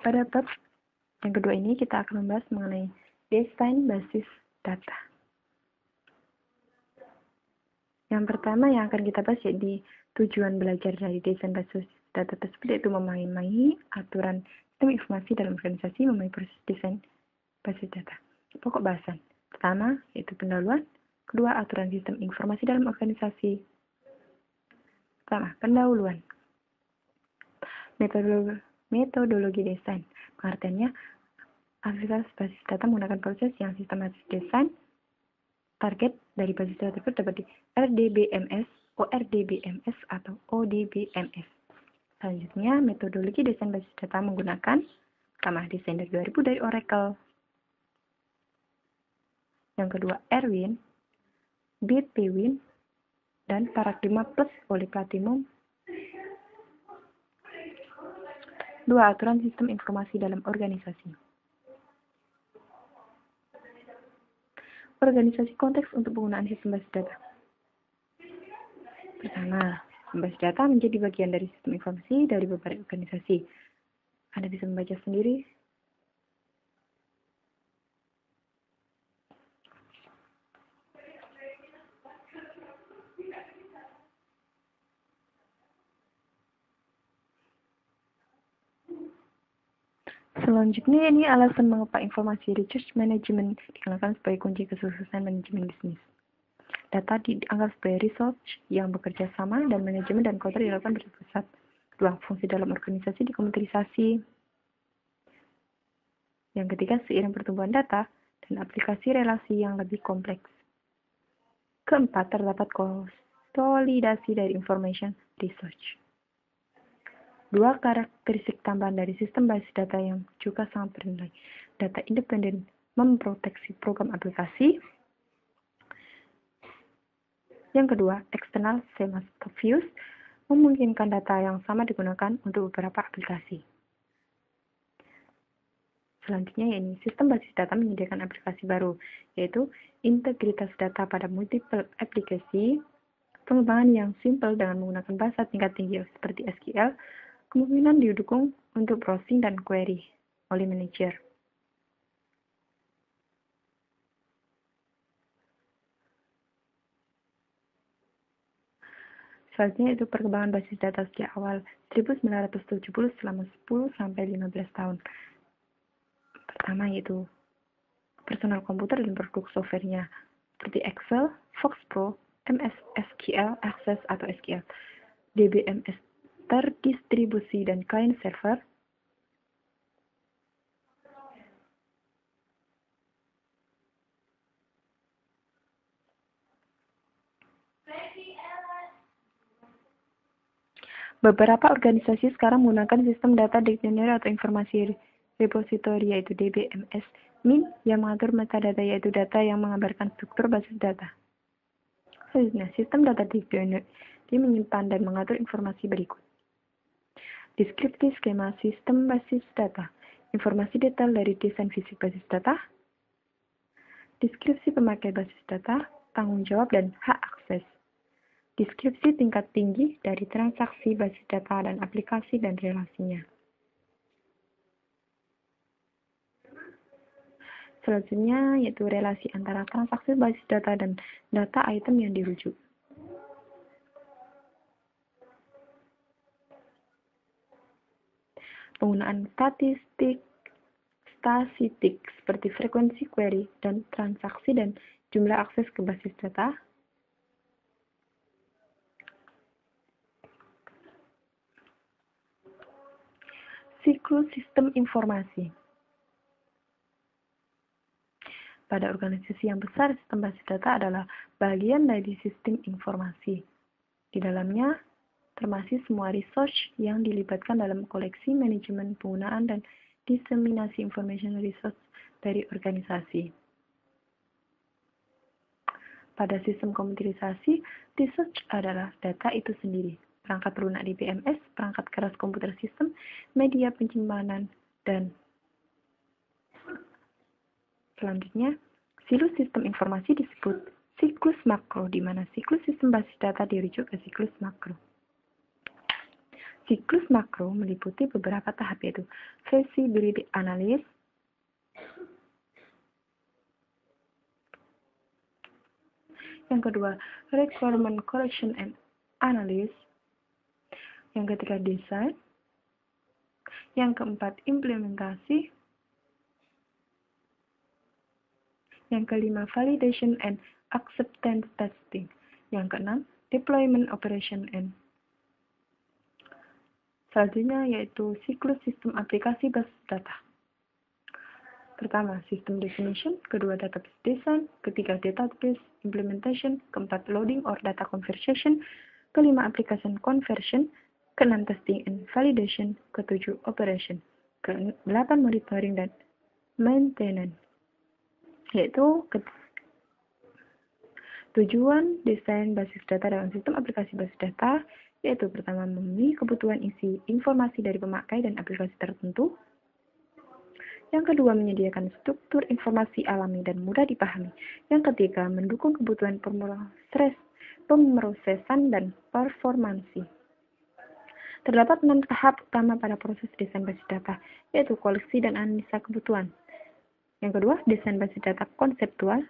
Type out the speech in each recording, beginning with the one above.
Pada bab yang kedua ini kita akan membahas mengenai desain basis data. Yang pertama yang akan kita bahas yaitu tujuan belajar dari desain basis data tersebut, yaitu memahami aturan sistem informasi dalam organisasi melalui proses desain basis data. Pokok bahasan pertama yaitu pendahuluan, kedua aturan sistem informasi dalam organisasi. Pertama, pendahuluan. Metodologi desain. Pengertiannya, aktivitas basis data menggunakan proses yang sistematis desain. Target dari basis data tersebut dapat di RDBMS, ORDBMS, atau ODBMS. Selanjutnya, metodologi desain basis data menggunakan pertama, desain dari 2000 dari Oracle. Yang kedua, Erwin, BPWin, dan Paradigma Plus oleh Platinum. Dua, aturan sistem informasi dalam organisasi. Organisasi konteks untuk penggunaan sistem basis data. Pertama, sistem basis data menjadi bagian dari sistem informasi dari beberapa organisasi. Anda bisa membaca sendiri. Selanjutnya, ini alasan mengapa informasi research management dikenakan sebagai kunci kesuksesan manajemen bisnis. Data dianggap sebagai research yang bekerja sama dan manajemen dan kontrol dilakukan bersama. Dua, fungsi dalam organisasi dikomputirisasi. Yang ketiga, seiring pertumbuhan data dan aplikasi relasi yang lebih kompleks. Keempat, terdapat konsolidasi dari information research. Dua karakteristik tambahan dari sistem basis data yang juga sangat bernilai. Data independen memproteksi program aplikasi. Yang kedua, external semantic views memungkinkan data yang sama digunakan untuk beberapa aplikasi. Selanjutnya, ini sistem basis data menyediakan aplikasi baru, yaitu integritas data pada multiple aplikasi, pengembangan yang simpel dengan menggunakan bahasa tingkat tinggi seperti SQL, kemungkinan didukung untuk browsing dan query oleh manajer. Selanjutnya itu perkembangan basis data sejak awal 1970 selama 10-15 tahun. Pertama yaitu personal komputer dan produk softwarenya seperti Excel, Fox Pro, MS SQL, Access atau SQL, DBMS terdistribusi dan client server. Beberapa organisasi sekarang menggunakan sistem data dictionary atau informasi repository yaitu DBMS MIN yang mengatur metadata yaitu data yang menggambarkan struktur basis data. Selanjutnya, sistem data dictionary menyimpan dan mengatur informasi berikut. Deskripsi skema sistem basis data, informasi detail dari desain fisik basis data, deskripsi pemakai basis data, tanggung jawab dan hak akses, deskripsi tingkat tinggi dari transaksi basis data dan aplikasi dan relasinya. Selanjutnya yaitu relasi antara transaksi basis data dan data item yang dirujuk. Penggunaan statistik seperti frekuensi query dan transaksi dan jumlah akses ke basis data. Siklus sistem informasi. Pada organisasi yang besar, sistem basis data adalah bagian dari sistem informasi. Di dalamnya termasuk semua research yang dilibatkan dalam koleksi, manajemen, penggunaan, dan diseminasi information research dari organisasi. Pada sistem komputerisasi, research adalah data itu sendiri, perangkat lunak DBMS, perangkat keras komputer sistem, media penyimpanan, dan selanjutnya, siklus sistem informasi disebut siklus makro, di mana siklus sistem basis data dirujuk ke siklus makro. Siklus makro meliputi beberapa tahap, yaitu feasibility analysis, yang kedua requirement collection and analysis, yang ketiga desain, yang keempat implementasi, yang kelima validation and acceptance testing, yang keenam deployment operation and selanjutnya yaitu siklus sistem aplikasi basis data. Pertama, system definition, kedua database design, ketiga database implementation, keempat loading or data conversion, kelima application conversion, keenam testing and validation, ketujuh operation, kedelapan monitoring dan maintenance. Yaitu tujuan desain basis data dalam sistem aplikasi basis data, yaitu pertama memenuhi kebutuhan isi informasi dari pemakai dan aplikasi tertentu. Yang kedua, menyediakan struktur informasi alami dan mudah dipahami. Yang ketiga, mendukung kebutuhan pemrosesan dan performansi. Terdapat 6 tahap utama pada proses desain basis data, yaitu koleksi dan analisa kebutuhan. Yang kedua, desain basis data konseptual.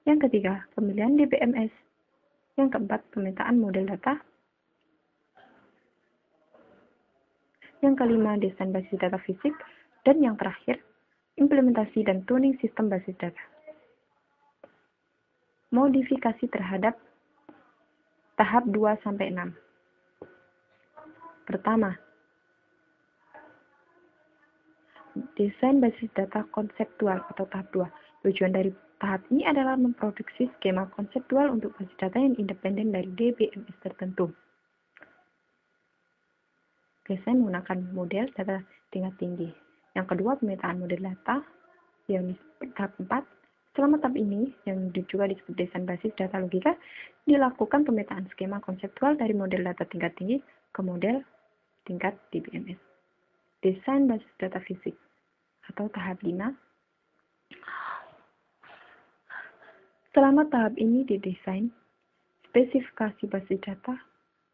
Yang ketiga, pemilihan DBMS. Yang keempat, pemetaan model data. Yang kelima, desain basis data fisik. Dan yang terakhir, implementasi dan tuning sistem basis data. Modifikasi terhadap tahap 2-6. Pertama, desain basis data konseptual atau tahap 2. Tujuan dari tahap ini adalah memproduksi skema konseptual untuk basis data yang independen dari DBMS tertentu. Desain menggunakan model data tingkat tinggi. Yang kedua, pemetaan model data yang tahap 4. Selama tahap ini, yang juga disebut desain basis data logika, dilakukan pemetaan skema konseptual dari model data tingkat tinggi ke model tingkat DBMS. Desain basis data fisik atau tahap 5. Selama tahap ini didesain spesifikasi basis data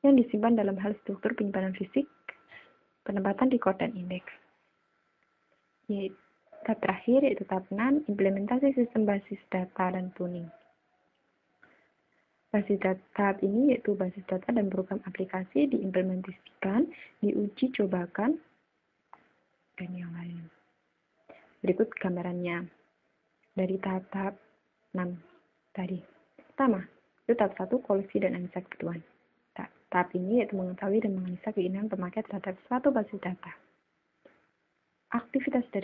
yang disimpan dalam hal struktur penyimpanan fisik, penempatan record dan indeks. Tahap terakhir yaitu tahap 6, implementasi sistem basis data dan tuning. Basis data tahap ini yaitu basis data dan program aplikasi diimplementasikan, diuji cobakan, dan yang lain. Berikut gambarannya dari tahap-tahap 6 tadi. Pertama, itu tahap 1, koleksi dan analisa kebutuhan. Tahap ini yaitu mengetahui dan menganalisa keinginan pemakai terhadap suatu basis data. Aktivitas dari